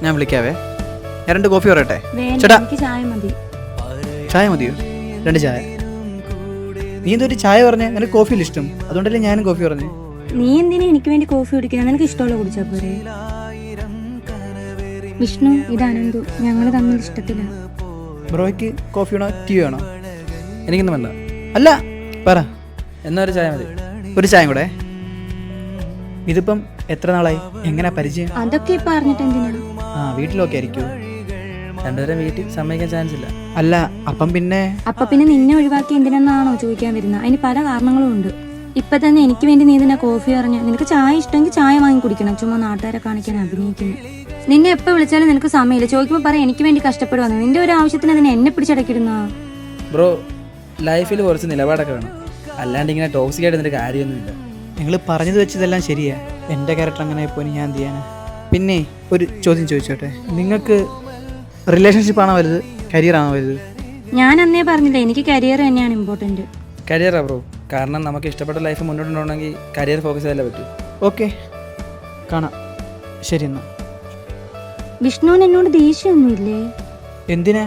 ഞാൻ വിളിക്കാവേ. ഞാൻ 2 കോഫി പറയട്ടെ? വേണ്ട, ചേട്ടാ എനിക്ക് ചായ മതി. ചായ മതിയോ? 2 ചായ. നീ എന്തൊരു ചായ പറഞ്ഞേ? എനിക്ക് കോഫിയിൽ ഇഷ്ടം, അതുകൊണ്ടല്ലേ ഞാനും കോഫി പറഞ്ഞു. നീ എന്തിനാ എനിക്ക് വേണ്ടി കോഫി കുടിക്കുന്നത്? നിനക്ക് ഇഷ്ടമുള്ള കുടിച്ചാ പോരെ. വിഷ്ണു, ഇത് അനന്തു, ഞങ്ങൾ തമ്മിൽ ഇഷ്ടത്തില്ല. ബ്രോയ്ക്ക് കോഫി വേണോ ടീ വേണോ? എനിക്കൊന്നും വേണ്ട. അല്ല പറ. എന്നാ ഒരു ചായ മതി. ഒരു ചായം കൂടെ. ഇതിപ്പം എത്ര നാളായി? എങ്ങനെ പരിചയം? അതൊക്കെ ഇപ്പൊ അറിഞ്ഞിട്ട് എന്തിനാ? വീട്ടിലൊക്കെ ആയിരിക്കും. രണ്ടുപേരും വീട്ടിൽ സമ്മതിക്കാൻ ചാൻസ് ഇല്ല. അല്ല അപ്പം പിന്നെ നിന്നെ ഒഴിവാക്കി എന്തിനാണോ ചോദിക്കാൻ വരുന്നത്? അതിന് പല കാരണങ്ങളും ഉണ്ട്. ഇപ്പൊ തന്നെ എനിക്ക് വേണ്ടി നീ ഇതിനെ കോഫി പറഞ്ഞ നിനക്ക് ചായ ഇഷ്ടമെങ്കിൽ ചായ വാങ്ങി കുടിക്കണം. ചുമ്മാ നാട്ടുകാരെ കാണിക്കാൻ അഭിനയിക്കുന്നു. നിന്നെ എപ്പോൾ വിളിച്ചാലും നിനക്ക് സമയമില്ല. ചോദിക്കുമ്പോൾ പറയാം എനിക്ക് വേണ്ടി കഷ്ടപ്പെടുവാന്ന്. നിന്റെ ഒരു ആവശ്യത്തിന് അതിനെ എന്നെ പിടിച്ചടക്കിടുന്ന. ബ്രോ, ലൈഫിൽ കുറച്ച് നിലപാടൊക്കെ വേണം, അല്ലാണ്ട് ഇങ്ങനെ ടോക്സിക് ആയിട്ട് നിന്റെ കാര്യമൊന്നുമില്ല. നിങ്ങൾ പറഞ്ഞത് വെച്ചതെല്ലാം ശരിയാ. എൻ്റെ ക്യാരക്ടർ അങ്ങനെ പോയി ഞാൻ എന്ത് ചെയ്യാനാ? പിന്നെ ഒരു ചോദ്യം ചോദിച്ചോട്ടെ, നിങ്ങൾക്ക് റിലേഷൻഷിപ്പാണോ വലുത്, കരിയറാണോ വലുത്? ഞാൻ അന്നേ പറഞ്ഞില്ല, എനിക്ക് കരിയർ തന്നെയാണ് ഇമ്പോർട്ടൻറ്റ്. കരിയറാ ബ്രോ, കാരണം നമുക്ക് ഇഷ്ടപ്പെട്ട ലൈഫ് മുന്നോട്ടുണ്ടെങ്കിൽ കരിയർ ഫോക്കസ് ചെയ്താലേ പറ്റൂ. ഓക്കെ, കാണാം. ശരി എന്നാ. വിഷ്ണുവിന് എന്നോട് ദേഷ്യമൊന്നുമില്ലേ? എന്തിനാ?